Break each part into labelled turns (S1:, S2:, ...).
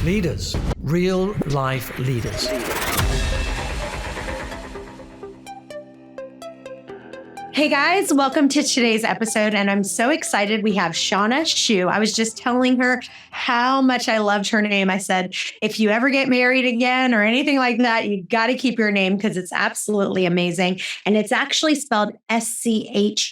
S1: Leaders, real life leaders.
S2: Hey guys, welcome to today's episode. And I'm so excited. We have Shawna Schuh. I was just telling her how much I loved her name. I said, if you ever get married again or anything like that, you got to keep your name because it's absolutely amazing. And it's actually spelled S-C-H-U-H.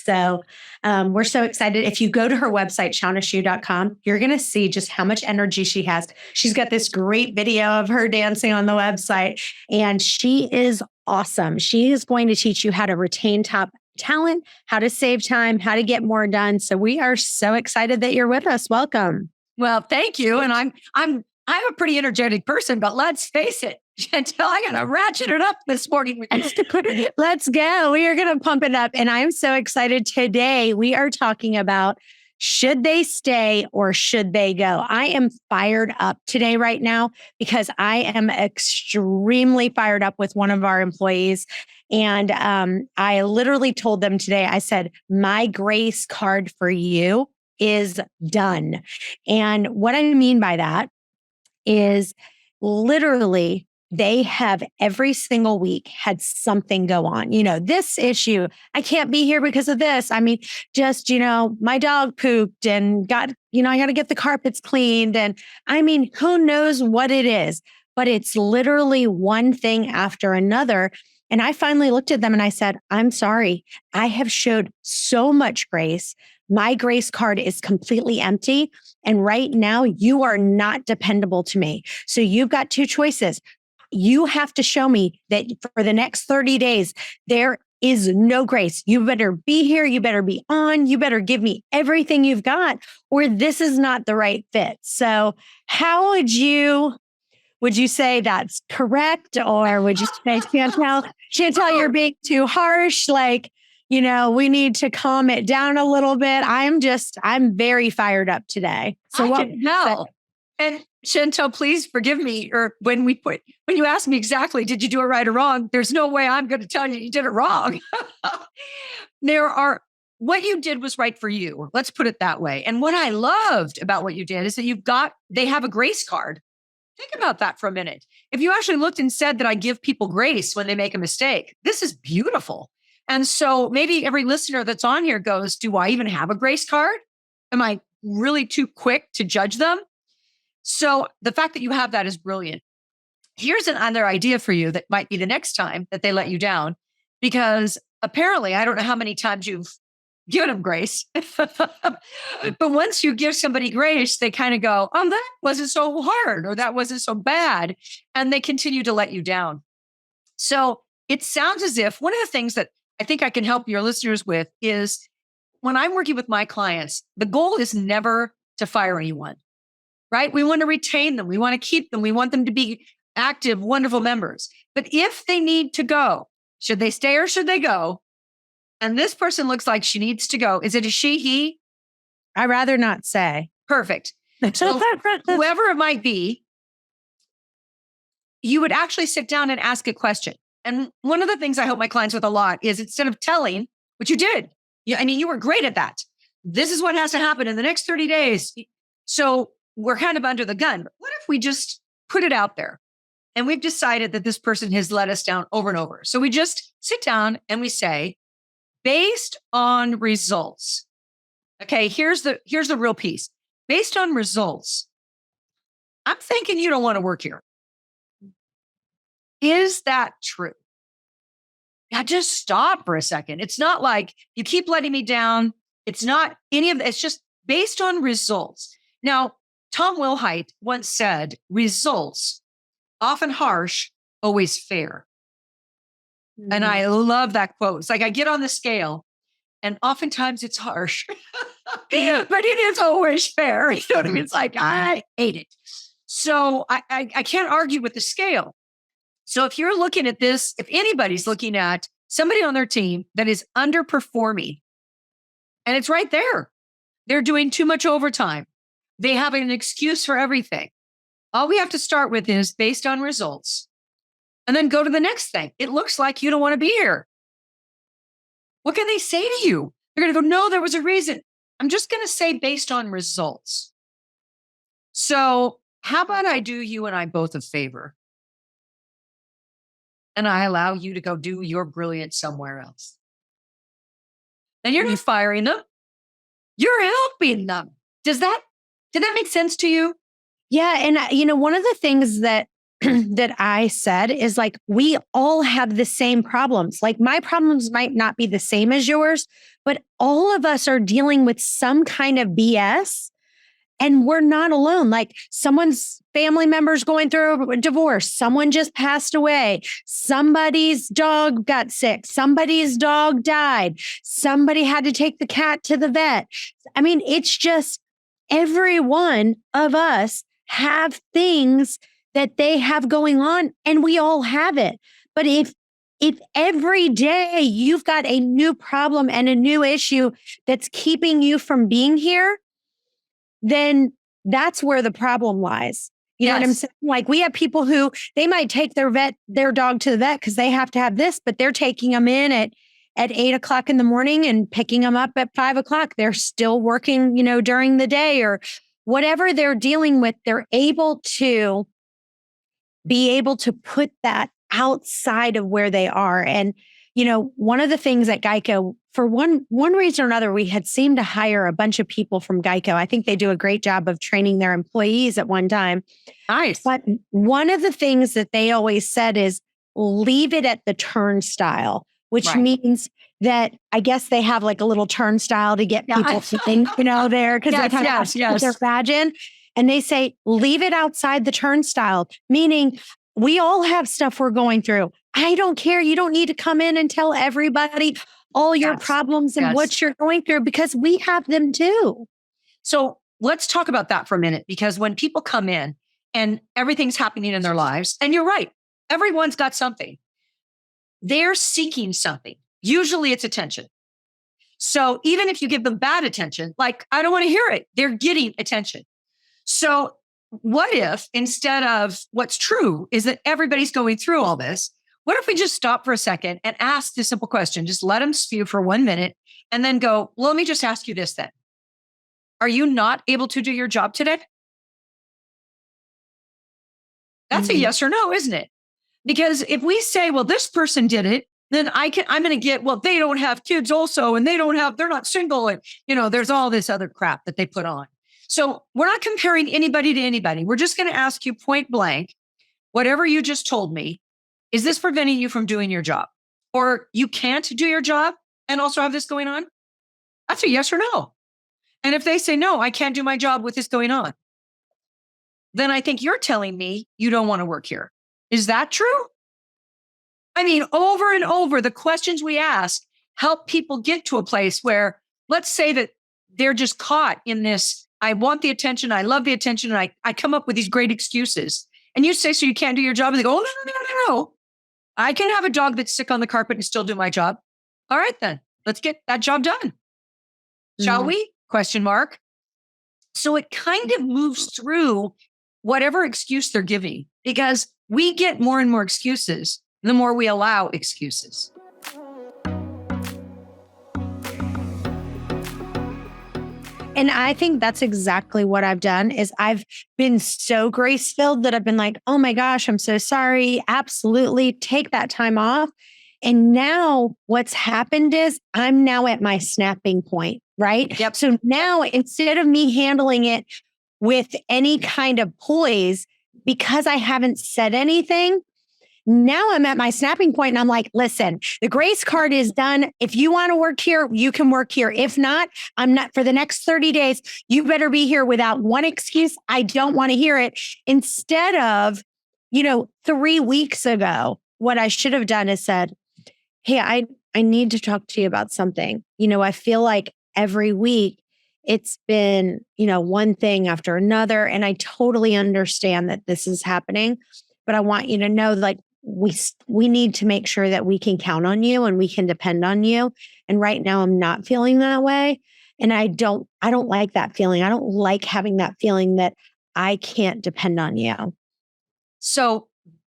S2: So we're so excited. If you go to her website, shawnaschuh.com, you're going to see just how much energy she has. She's got this great video of her dancing on the website, and she is awesome. She is going to teach you how to retain top talent, how to save time, how to get more done. So we are so excited that you're with us. Welcome.
S3: Well, thank you. And I'm a pretty energetic person, but let's face it, Chantel, I got to ratchet it up this morning with you.
S2: Let's go. We are going to pump it up. And I'm so excited. Today, we are talking about should they stay or should they go? I am fired up today right now because I am extremely fired up with one of our employees. And I literally told them today, I said, my grace card for you is done. And what I mean by that is literally they have every single week had something go on. You know, this issue, I can't be here because of this. I mean, just, my dog pooped and got, I got to get the carpets cleaned. And I mean, who knows what it is, but it's literally one thing after another. And I finally looked at them and I said, I'm sorry. I have showed so much grace. My grace card is completely empty. And right now you are not dependable to me. So you've got two choices. You have to show me that for the next 30 days, there is no grace. You better be here. You better be on. You better give me everything you've got, or this is not the right fit. So how would you say that's correct? Or would you say, Chantel, you're being too harsh? Like, we need to calm it down a little bit. I'm very fired up today.
S3: So I can tell. And Chantel, please forgive me. Or when you ask me exactly, did you do it right or wrong? There's no way I'm going to tell you did it wrong. What you did was right for you. Let's put it that way. And what I loved about what you did is that they have a grace card. Think about that for a minute. If you actually looked and said that I give people grace when they make a mistake, this is beautiful. And so maybe every listener that's on here goes, do I even have a grace card? Am I really too quick to judge them? So the fact that you have that is brilliant. Here's another idea for you that might be the next time that they let you down, because apparently, I don't know how many times you've given them grace, but once you give somebody grace, they kind of go, oh, that wasn't so hard, or that wasn't so bad. And they continue to let you down. So it sounds as if one of the things that I think I can help your listeners with is when I'm working with my clients, the goal is never to fire anyone. Right? We want to retain them. We want to keep them. We want them to be active, wonderful members. But if they need to go, should they stay or should they go? And this person looks like she needs to go. Is it a she, he?
S2: I'd rather not say.
S3: Perfect. So whoever it might be, you would actually sit down and ask a question. And one of the things I help my clients with a lot is instead of telling, which you did, you were great at that. This is what has to happen in the next 30 days. So we're kind of under the gun. But what if we just put it out there and we've decided that this person has let us down over and over? So we just sit down and we say, based on results. Okay, here's the real piece. Based on results, I'm thinking you don't want to work here. Is that true? Now just stop for a second. It's not like you keep letting me down. It's not any of that. It's just based on results. Now, Tom Wilhite once said, results, often harsh, always fair. Mm-hmm. And I love that quote. It's like I get on the scale and oftentimes it's harsh, but it is always fair. You know what I mean? It's like, I hate it. So I can't argue with the scale. So if you're looking at this, if anybody's looking at somebody on their team that is underperforming, and it's right there, they're doing too much overtime. They have an excuse for everything. All we have to start with is based on results and then go to the next thing. It looks like you don't want to be here. What can they say to you? They're going to go, no, there was a reason. I'm just going to say based on results. So how about I do you and I both a favor? And I allow you to go do your brilliance somewhere else. And you're not firing them. You're helping them. Did that make sense to you?
S2: Yeah. And, one of the things that that I said is like, we all have the same problems. Like my problems might not be the same as yours, but all of us are dealing with some kind of BS. And we're not alone. Like someone's family member's going through a divorce. Someone just passed away. Somebody's dog got sick. Somebody's dog died. Somebody had to take the cat to the vet. I mean, it's just every one of us have things that they have going on, and we all have it. But if every day you've got a new problem and a new issue that's keeping you from being here, then that's where the problem lies. You know what I'm saying? Like we have people who they might take their dog to the vet because they have to have this, but they're taking them in at 8:00 in the morning and picking them up at 5:00. They're still working, during the day or whatever they're dealing with. They're able to put that outside of where they are. And, one of the things at Geico, for one reason or another, we had seemed to hire a bunch of people from Geico. I think they do a great job of training their employees at one time.
S3: Nice.
S2: But one of the things that they always said is leave it at the turnstile, which means that I guess they have like a little turnstile to get people sitting, there because they have to put their badge in. And they say, leave it outside the turnstile, meaning we all have stuff we're going through. I don't care. You don't need to come in and tell everybody all your problems and what you're going through because we have them too.
S3: So let's talk about that for a minute, because when people come in and everything's happening in their lives, and you're right, everyone's got something. They're seeking something. Usually it's attention. So even if you give them bad attention, like, I don't want to hear it, they're getting attention. So what if instead of what's true is that everybody's going through all this, what if we just stop for a second and ask this simple question? Just let them spew for 1 minute and then go, well, let me just ask you this then. Are you not able to do your job today? That's a yes or no, isn't it? Because if we say, well, this person did it, then I'm going to get, well, they don't have kids also, and they're not single. And, there's all this other crap that they put on. So we're not comparing anybody to anybody. We're just going to ask you point blank, whatever you just told me, is this preventing you from doing your job? Or you can't do your job and also have this going on? That's a yes or no. And if they say, no, I can't do my job with this going on, then I think you're telling me you don't want to work here. Is that true? I mean, over and over, the questions we ask help people get to a place where, let's say that they're just caught in this, I want the attention, I love the attention, and I come up with these great excuses. And you say, so you can't do your job? And they go, oh, no. I can have a dog that's sick on the carpet and still do my job. All right, then, let's get that job done. Shall we? Question mark. So it kind of moves through whatever excuse they're giving, because we get more and more excuses the more we allow excuses.
S2: And I think that's exactly what I've done is I've been so grace-filled that I've been like, oh my gosh, I'm so sorry. Absolutely. Take that time off. And now what's happened is I'm now at my snapping point, right?
S3: Yep.
S2: So now instead of me handling it with any kind of poise, because I haven't said anything, now I'm at my snapping point and I'm like, listen, the grace card is done. If you want to work here, you can work here. If not, I'm not for the next 30 days. You better be here without one excuse. I don't want to hear it. Instead of, 3 weeks ago, what I should have done is said, hey, I need to talk to you about something. I feel like every week it's been, one thing after another. And I totally understand that this is happening, but I want you to know, like, we need to make sure that we can count on you and we can depend on you. And right now I'm not feeling that way. And I don't like that feeling. I don't like having that feeling that I can't depend on you.
S3: So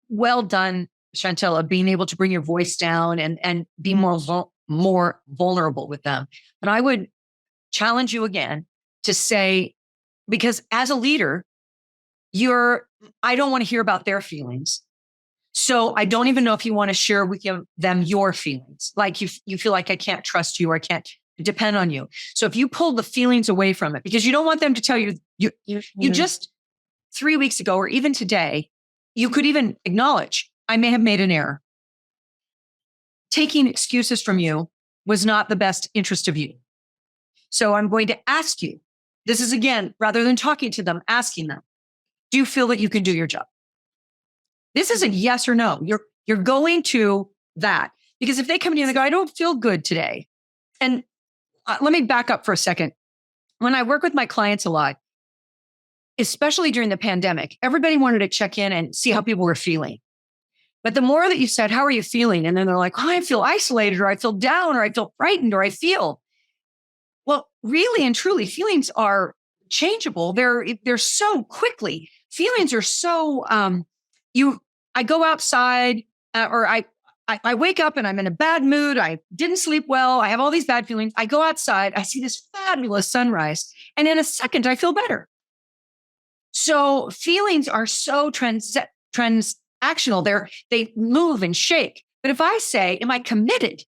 S3: well done, Chantel, of being able to bring your voice down and be more vulnerable with them. And I would challenge you again to say, because as a leader, I don't want to hear about their feelings. So I don't even know if you want to share with them your feelings. Like you feel like I can't trust you or I can't depend on you. So if you pull the feelings away from it, because you don't want them to tell you just 3 weeks ago or even today, you could even acknowledge, I may have made an error. Taking excuses from you was not the best interest of you. So I'm going to ask you, this is again, rather than talking to them, asking them, do you feel that you can do your job? This isn't yes or no. You're going to that. Because if they come to you and they go, I don't feel good today. And let me back up for a second. When I work with my clients a lot, especially during the pandemic, everybody wanted to check in and see how people were feeling. But the more that you said, how are you feeling? And then they're like, oh, I feel isolated, or I feel down, or I feel frightened, or I feel. Well, really and truly, feelings are changeable. They're so quickly. Feelings are so, I go outside or I wake up and I'm in a bad mood. I didn't sleep well. I have all these bad feelings. I go outside. I see this fabulous sunrise. And in a second, I feel better. So feelings are so transactional. They move and shake. But if I say, am I committed?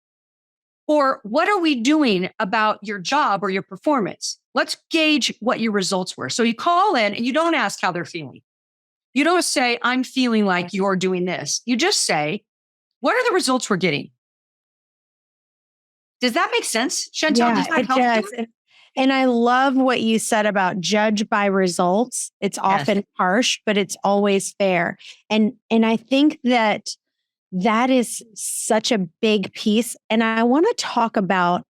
S3: Or what are we doing about your job or your performance? Let's gauge what your results were. So you call in and you don't ask how they're feeling. You don't say, I'm feeling like you're doing this. You just say, what are the results we're getting? Does that make sense, Chantel?
S2: Yeah,
S3: does that
S2: it
S3: help
S2: does.
S3: you?
S2: And I love what you said about judge by results. It's often harsh, but it's always fair. And I think that is such a big piece. And I want to talk about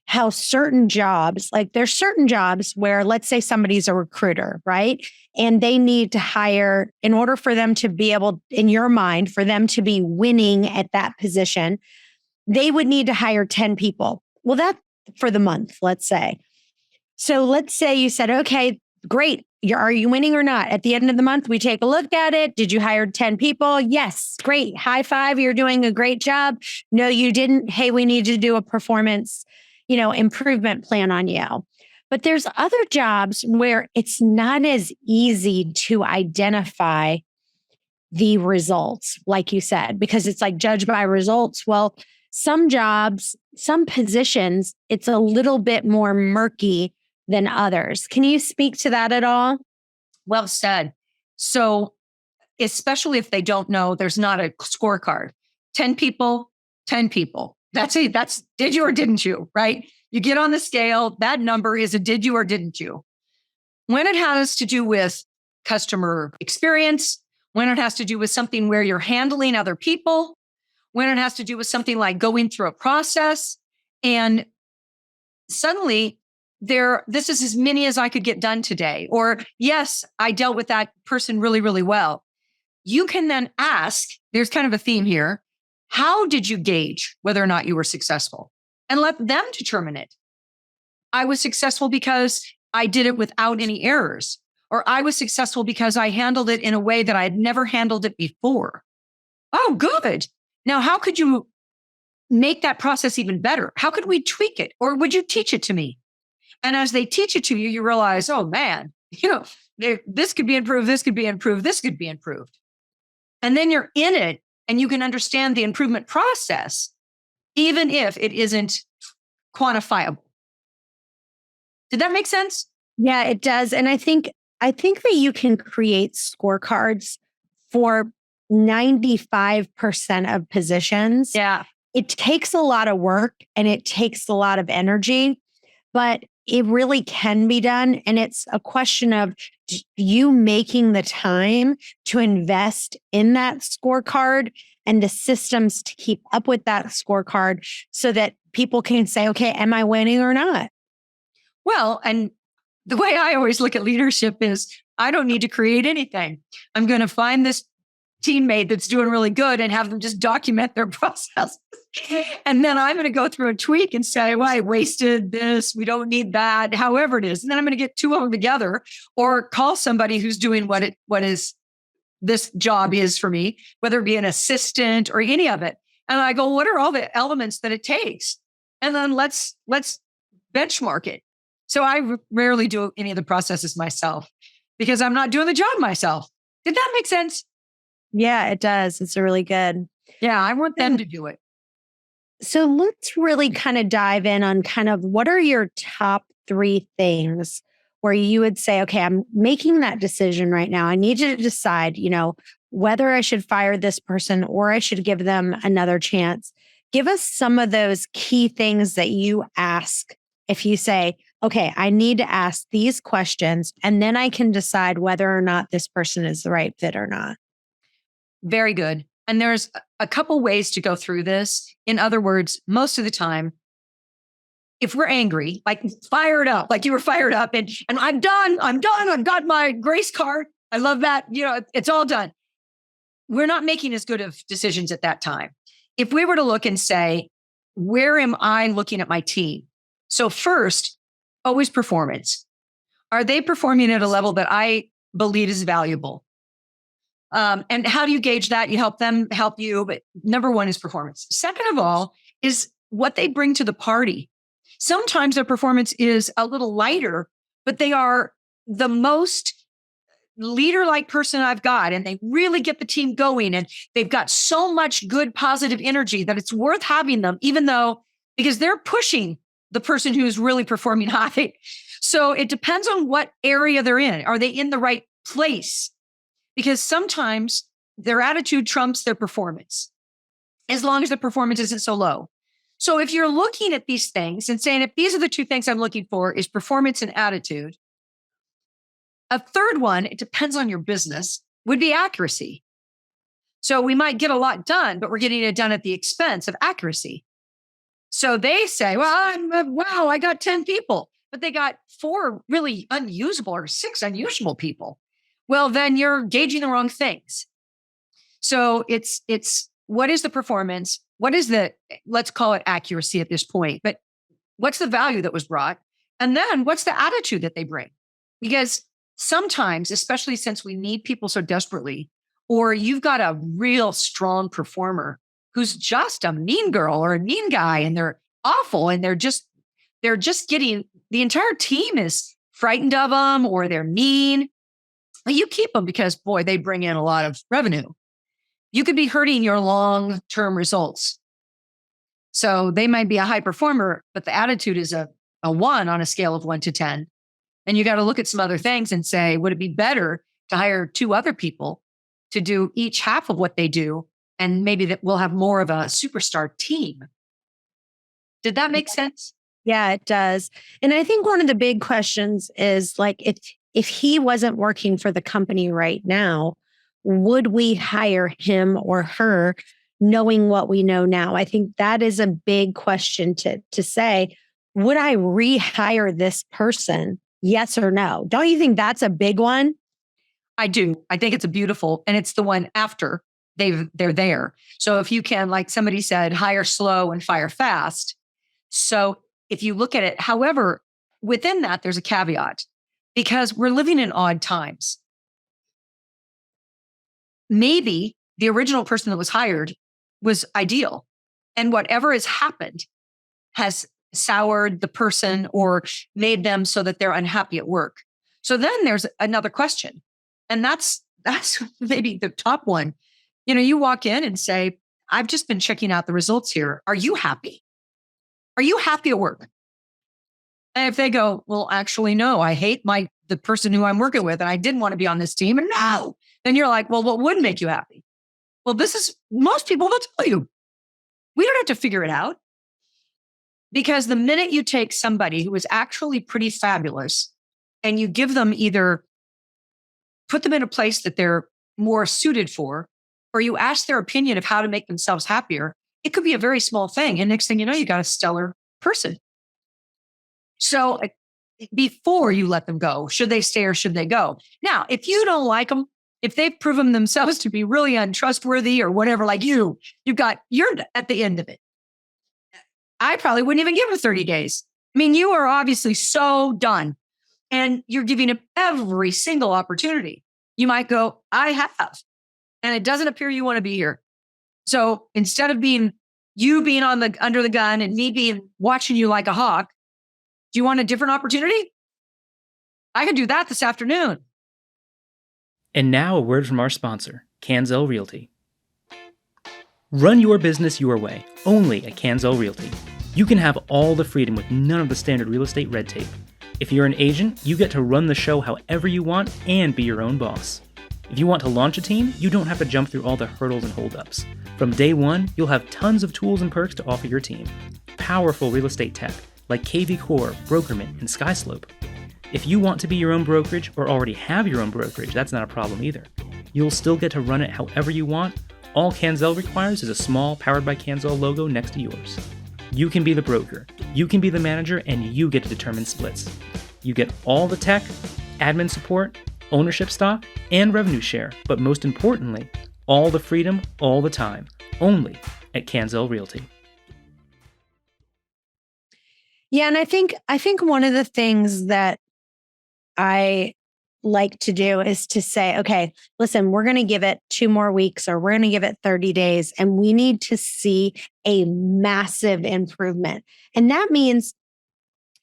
S2: how certain jobs, like there's certain jobs where, let's say somebody's a recruiter, right? And they need to hire, in order for them to be able, in your mind, for them to be winning at that position, they would need to hire 10 people. Well, that's for the month, let's say. So let's say you said, okay, great. Are you winning or not? At the end of the month, we take a look at it. Did you hire 10 people? Yes. Great. High five. You're doing a great job. No, you didn't. Hey, we need to do a performance, improvement plan on you. But there's other jobs where it's not as easy to identify the results, like you said, because it's like judge by results. Well, some jobs, some positions, it's a little bit more murky than others. Can you speak to that at all?
S3: Well said. So, especially if they don't know, there's not a scorecard. 10 people, 10 people. That's it. That's did you or didn't you, right? You get on the scale, that number is a did you or didn't you. When it has to do with customer experience, when it has to do with something where you're handling other people, when it has to do with something like going through a process, and suddenly this is as many as I could get done today. Or yes, I dealt with that person really, really well. You can then ask, there's kind of a theme here. How did you gauge whether or not you were successful? And let them determine it. I was successful because I did it without any errors. Or I was successful because I handled it in a way that I had never handled it before. Oh, good. Now, how could you make that process even better? How could we tweak it? Or would you teach it to me? And as they teach it to you, you realize, oh man, this could be improved, this could be improved, this could be improved. And then you're in it and you can understand the improvement process, even if it isn't quantifiable. Did that make sense?
S2: Yeah, it does. And I think that you can create scorecards for 95% of positions.
S3: Yeah.
S2: It takes a lot of work and it takes a lot of energy, but it really can be done. And it's a question of you making the time to invest in that scorecard and the systems to keep up with that scorecard so that people can say, okay, am I winning or not?
S3: Well, and the way I always look at leadership is I don't need to create anything. I'm going to find this teammate that's doing really good and have them just document their process. And then I'm going to go through and tweak and say, well, I wasted this. We don't need that, however it is. And then I'm going to get two of them together or call somebody who's doing what is this job is for me, whether it be an assistant or any of it. And I go, what are all the elements that it takes? And then let's benchmark it. So I rarely do any of the processes myself. because I'm not doing the job myself. Did that make sense?
S2: Yeah, it does. It's really good.
S3: Yeah, I want them to do it.
S2: So let's really kind of dive in on kind of what are your top 3 things where you would say, okay, I'm making that decision right now. I need you to decide, whether I should fire this person or I should give them another chance. Give us some of those key things that you ask if you say, okay, I need to ask these questions and then I can decide whether or not this person is the right fit or not.
S3: Very good. And there's a couple ways to go through this. In other words, most of the time, if we're angry, like fired up, like you were fired up and I'm done, I've got my grace card. I love that. It's all done. We're not making as good of decisions at that time. If we were to look and say, where am I looking at my team? So first, always performance. Are they performing at a level that I believe is valuable? And how do you gauge that? You help them help you. But number one is performance. Second of all is what they bring to the party. Sometimes their performance is a little lighter, but they are the most leader-like person I've got. And they really get the team going. And they've got so much good, positive energy that it's worth having them, because they're pushing the person who is really performing high. So it depends on what area they're in. Are they in the right place? Because sometimes their attitude trumps their performance, as long as the performance isn't so low. So if you're looking at these things and saying, if these are the 2 things I'm looking for is performance and attitude, a third one, it depends on your business, would be accuracy. So we might get a lot done, but we're getting it done at the expense of accuracy. So they say, well, I got 10 people, but they got 4 really unusable or 6 unusable people. Well, then you're gauging the wrong things. So it's what is the performance? What is let's call it accuracy at this point, but what's the value that was brought? And then what's the attitude that they bring? Because sometimes, especially since we need people so desperately, or you've got a real strong performer who's just a mean girl or a mean guy and they're awful and they're just getting, the entire team is frightened of them or they're mean. You keep them because, boy, they bring in a lot of revenue. You could be hurting your long-term results. So they might be a high performer, but the attitude is a 1 on a scale of 1 to 10. And you got to look at some other things and say, would it be better to hire 2 other people to do each half of what they do? And maybe that we'll have more of a superstar team. Did that make sense?
S2: Yeah, it does. And I think one of the big questions is like, if he wasn't working for the company right now, would we hire him or her knowing what we know now? I think that is a big question to say, would I rehire this person? Yes or no? Don't you think that's a big one?
S3: I do. I think it's a beautiful, and it's the one after they're there. So if you can, like somebody said, hire slow and fire fast. So if you look at it, however, within that, there's a caveat because we're living in odd times. Maybe the original person that was hired was ideal, and whatever has happened has soured the person or made them so that they're unhappy at work. So then there's another question, and that's maybe the top one. You walk in and say, I've just been checking out the results here. Are you happy? Are you happy at work? And if they go, well, actually, no, I hate the person who I'm working with, and I didn't want to be on this team. And no, then you're like, well, what would make you happy? Well, most people will tell you. We don't have to figure it out. Because the minute you take somebody who is actually pretty fabulous and you give them either put them in a place that they're more suited for, or you ask their opinion of how to make themselves happier, it could be a very small thing. And next thing you know, you got a stellar person. So before you let them go, should they stay or should they go? Now, if you don't like them, if they've proven themselves to be really untrustworthy or whatever, like you're at the end of it. I probably wouldn't even give them 30 days. I mean, you are obviously so done and you're giving them every single opportunity. You might go, I have, and it doesn't appear you want to be here. So instead of being under the gun and me watching you like a hawk, do you want a different opportunity? I can do that this afternoon.
S4: And now a word from our sponsor, Canzel Realty. Run your business your way, only at Canzel Realty. You can have all the freedom with none of the standard real estate red tape. If you're an agent, you get to run the show however you want and be your own boss. If you want to launch a team, you don't have to jump through all the hurdles and holdups. From day one, you'll have tons of tools and perks to offer your team. Powerful real estate tech like KV Core, Brokerment, and Skyslope. If you want to be your own brokerage or already have your own brokerage, that's not a problem either. You'll still get to run it however you want. All Canzel requires is a small Powered by Canzel logo next to yours. You can be the broker, you can be the manager, and you get to determine splits. You get all the tech, admin support, ownership stock, and revenue share, but most importantly, all the freedom, all the time, only at Canzel Realty.
S2: Yeah, and I think one of the things that I like to do is to say, okay, listen, we're going to give it 2 more weeks or we're going to give it 30 days and we need to see a massive improvement. And that means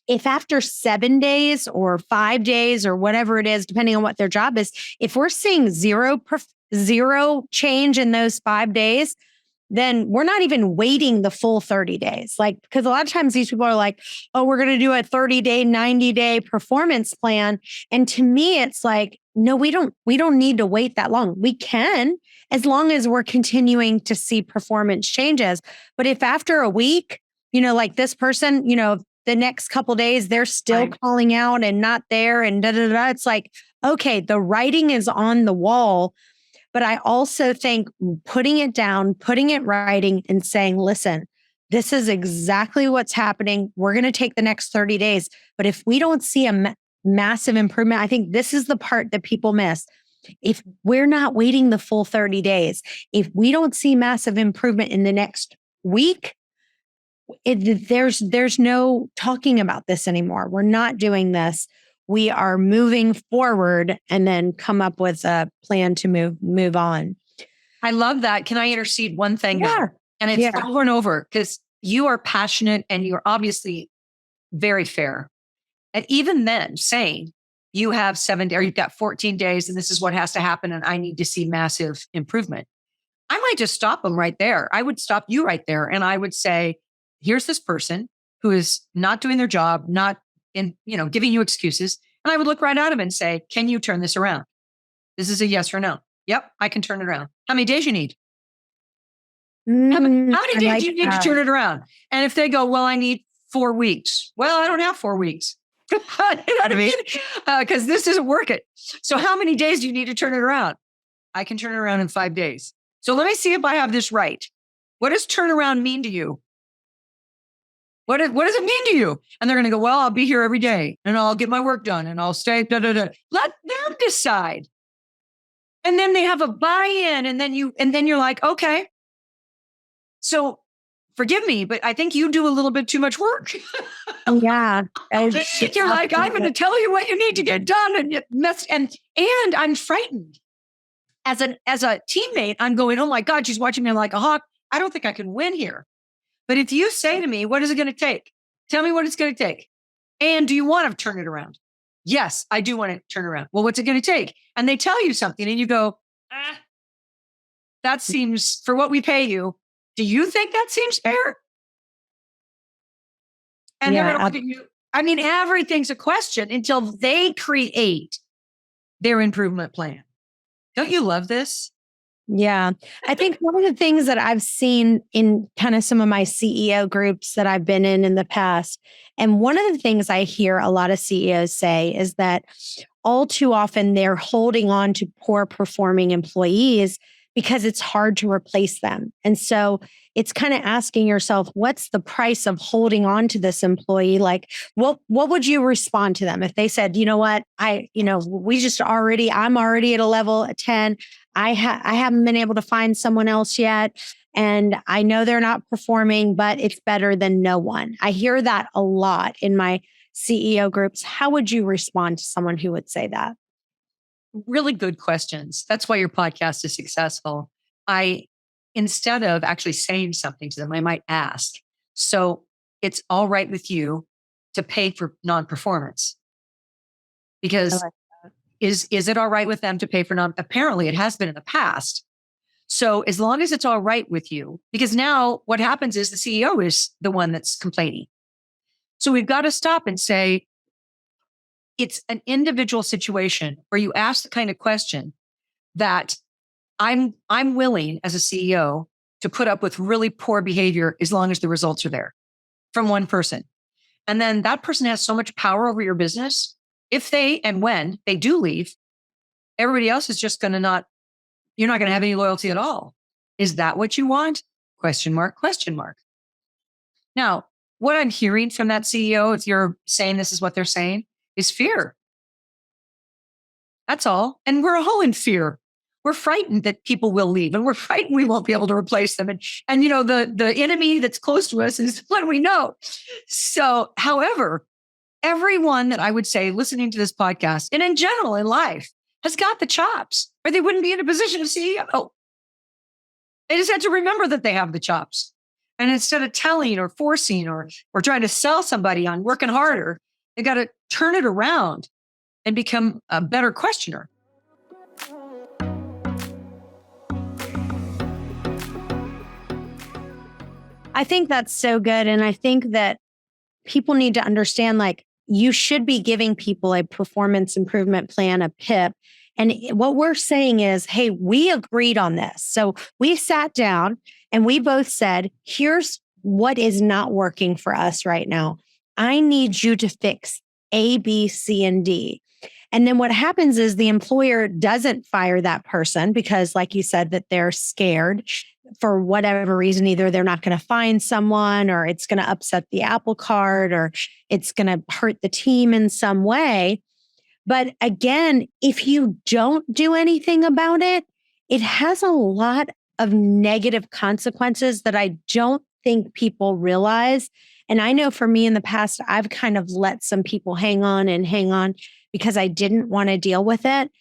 S2: if after 7 days or 5 days or whatever it is, depending on what their job is, if we're seeing zero change in those 5 days, then we're not even waiting the full 30 days. Like, because a lot of times these people are like, oh, we're going to do a 30-day, 90-day performance plan. And to me, it's like, no, we don't need to wait that long. We can, as long as we're continuing to see performance changes. But if after a week, like this person, the next couple of days, they're still calling out and not there and it's like, okay, the writing is on the wall. But I also think putting it down, putting it writing and saying, listen, this is exactly what's happening. We're going to take the next 30 days. But if we don't see a massive improvement, I think this is the part that people miss. If we're not waiting the full 30 days, if we don't see massive improvement in the next week, there's no talking about this anymore. We're not doing this. We are moving forward and then come up with a plan to move on.
S3: I love that. Can I intercede one thing?
S2: Yeah.
S3: And it's over and over because you are passionate and you're obviously very fair. And even then saying you have 7 days or you've got 14 days and this is what has to happen and I need to see massive improvement. I might just stop them right there. I would stop you right there. And I would say, here's this person who is not doing their job, not giving you excuses. And I would look right at him and say, can you turn this around? This is a yes or no. Yep, I can turn it around. How many days you need? How many days do you need to turn it around? And if they go, well, I need 4 weeks. Well, I don't have 4 weeks. You know what I mean? Because this isn't working. So how many days do you need to turn it around? I can turn it around in 5 days. So let me see if I have this right. What does turnaround mean to you? What does it mean to you? And they're going to go, well, I'll be here every day and I'll get my work done and I'll stay. Let them decide. And then they have a buy-in and then you're like, okay. So forgive me, but I think you do a little bit too much work.
S2: Yeah.
S3: You're like, I'm going to tell you what you need to get done. And I'm frightened. As a teammate, I'm going, oh my God, she's watching me like a hawk. I don't think I can win here. But if you say to me, what is it going to take? Tell me what it's going to take. And do you want to turn it around? Yes, I do want to turn around. Well, what's it going to take? And they tell you something and you go, that seems, for what we pay you, do you think that seems fair? And they're going to look at you. I mean, everything's a question until they create their improvement plan. Don't you love this?
S2: Yeah. I think one of the things that I've seen in kind of some of my CEO groups that I've been in the past, and one of the things I hear a lot of CEOs say is that all too often they're holding on to poor performing employees because it's hard to replace them. And so it's kind of asking yourself, what's the price of holding on to this employee? Like, what would you respond to them if they said, you know what, I'm already at a level at 10. I haven't been able to find someone else yet. And I know they're not performing, but it's better than no one. I hear that a lot in my CEO groups. How would you respond to someone who would say that?
S3: Really good questions. That's why your podcast is successful. Instead of actually saying something to them, I might ask, so it's all right with you to pay for non-performance? Because is it all right with them to pay for apparently it has been in the past. So as long as it's all right with you, because now what happens is the CEO is the one that's complaining. So we've got to stop and say, it's an individual situation where you ask the kind of question that I'm willing as a CEO to put up with really poor behavior as long as the results are there from one person. And then that person has so much power over your business. If they and when they do leave, everybody else is just going to you're not going to have any loyalty at all. Is that what you want? Question mark, question mark. Now, what I'm hearing from that CEO, if you're saying this is what they're saying, is fear. That's all. And we're all in fear. We're frightened that people will leave, and we're frightened we won't be able to replace them. And you know, the enemy that's close to us is what we know. So, however, everyone that I would say listening to this podcast and in general in life has got the chops, or they wouldn't be in a position of CEO. They just have to remember that they have the chops. And instead of telling or forcing or trying to sell somebody on working harder, they got to turn it around and become a better questioner.
S2: I think that's so good. And I think that people need to understand, like, you should be giving people a performance improvement plan, a PIP. And what we're saying is, hey, we agreed on this. So we sat down and we both said, here's what is not working for us right now. I need you to fix A, B, C, and D. And then what happens is the employer doesn't fire that person because, like you said, that they're scared for whatever reason. Either they're not going to find someone, or it's going to upset the apple cart, or it's going to hurt the team in some way. But again, if you don't do anything about it, it has a lot of negative consequences that I don't think people realize. And I know for me in the past, I've kind of let some people hang on because I didn't want to deal with it.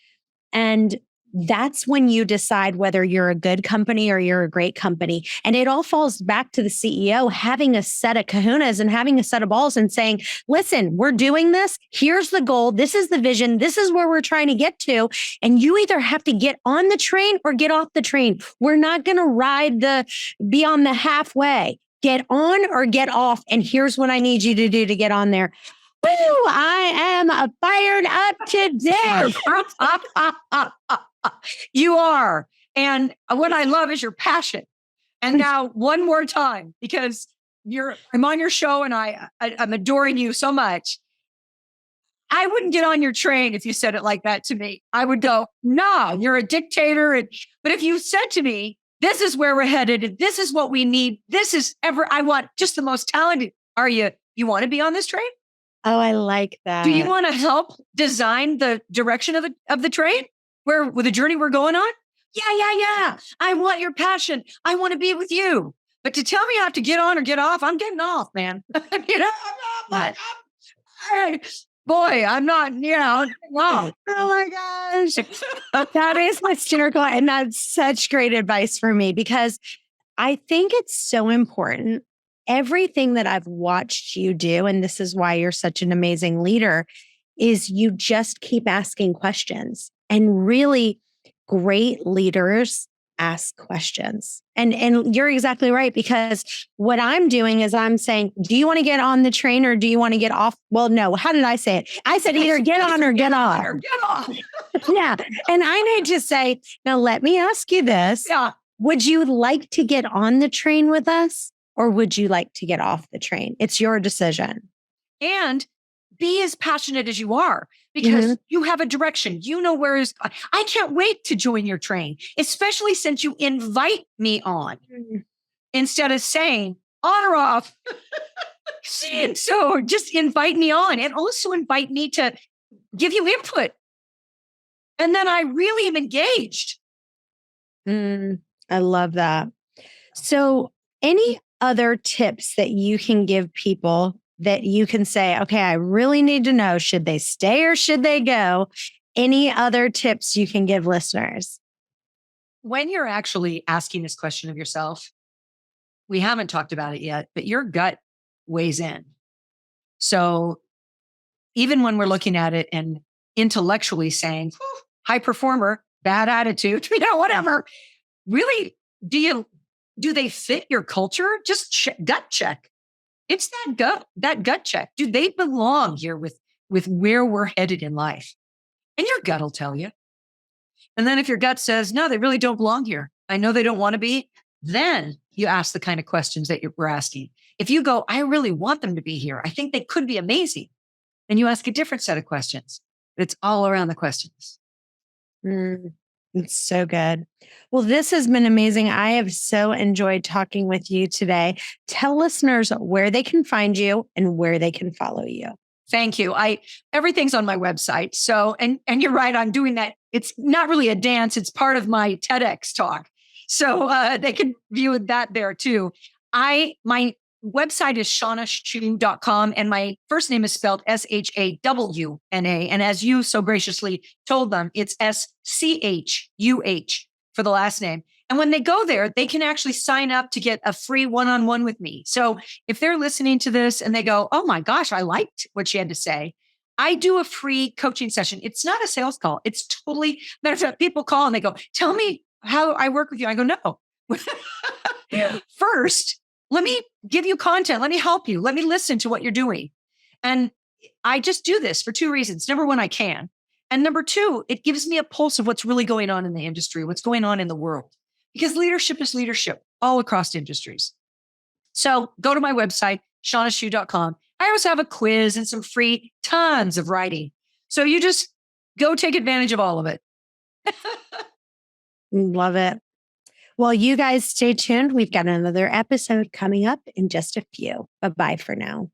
S2: And that's when you decide whether you're a good company or you're a great company. And it all falls back to the CEO having a set of kahunas and having a set of balls and saying, listen, we're doing this. Here's the goal. This is the vision. This is where we're trying to get to. And you either have to get on the train or get off the train. We're not going to be on the halfway. Get on or get off. And here's what I need you to do to get on there. Woo! I am fired up today.
S3: You are. And what I love is your passion. And now one more time, because I'm on your show and I'm adoring you so much. I wouldn't get on your train if you said it like that to me. I would go, no, you're a dictator. But if you said to me, this is where we're headed, and this is what we need, I want just the most talented. You want to be on this train?
S2: Oh, I like that.
S3: Do you want to help design the direction of the train? With the journey we're going on? Yeah. I want your passion. I want to be with you. But to tell me I have to get on or get off, I'm getting off, man. I'm not, wow.
S2: Oh my gosh. That is hysterical. And that's such great advice for me, because I think it's so important. Everything that I've watched you do, and this is why you're such an amazing leader, is you just keep asking questions. And really great leaders ask questions. And you're exactly right, because what I'm doing is I'm saying, do you want to get on the train or do you want to get off? Well, no. How did I say it? I said either get on or get off. Yeah. And I need to say, now let me ask you this.
S3: Yeah.
S2: Would you like to get on the train with us, or would you like to get off the train? It's your decision.
S3: And be as passionate as you are, because you have a direction. You know where is. I can't wait to join your train, especially since you invite me on instead of saying on or off. So just invite me on, and also invite me to give you input. And then I really am engaged.
S2: I love that. So any other tips that you can give people that you can say, okay, I really need to know, should they stay or should they go? Any other tips you can give listeners?
S3: When you're actually asking this question of yourself, we haven't talked about it yet, but your gut weighs in. So even when we're looking at it and intellectually saying, high performer, bad attitude, whatever. Really, do they fit your culture? Just gut check. It's that gut check. Do they belong here with where we're headed in life? And your gut will tell you. And then if your gut says, no, they really don't belong here, I know they don't want to be, then you ask the kind of questions that we're asking. If you go, I really want them to be here, I think they could be amazing, then you ask a different set of questions. It's all around the questions.
S2: It's so good. Well, this has been amazing. I have so enjoyed talking with you today. Tell listeners where they can find you and where they can follow you.
S3: Thank you. Everything's on my website. So, and you're right, I'm doing that. It's not really a dance. It's part of my TEDx talk. So they can view that there too. My website is shawnaschuh.com, and my first name is spelled SHAWNA. And as you so graciously told them, it's SCHUH for the last name. And when they go there, they can actually sign up to get a free one-on-one with me. So if they're listening to this and they go, oh my gosh, I liked what she had to say, I do a free coaching session. It's not a sales call. It's totally, matter of fact, people call and they go, tell me how I work with you. I go, no. First, let me give you content. Let me help you. Let me listen to what you're doing. And I just do this for two reasons. Number one, I can. And number two, it gives me a pulse of what's really going on in the industry, what's going on in the world. Because leadership is leadership all across industries. So go to my website, shawnaschuh.com. I also have a quiz and some free tons of writing. So you just go take advantage of all of it.
S2: Love it. Well, you guys stay tuned. We've got another episode coming up in just a few. Bye-bye for now.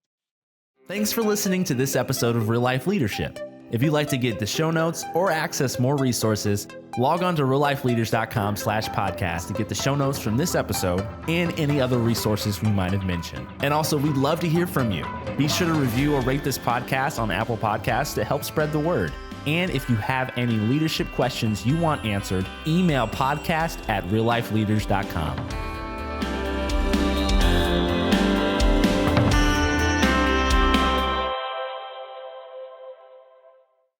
S5: Thanks for listening to this episode of Real Life Leadership. If you'd like to get the show notes or access more resources, log on to reallifeleaders.com/podcast to get the show notes from this episode and any other resources we might have mentioned. And also, we'd love to hear from you. Be sure to review or rate this podcast on Apple Podcasts to help spread the word. And if you have any leadership questions you want answered, email podcast@reallifeleaders.com.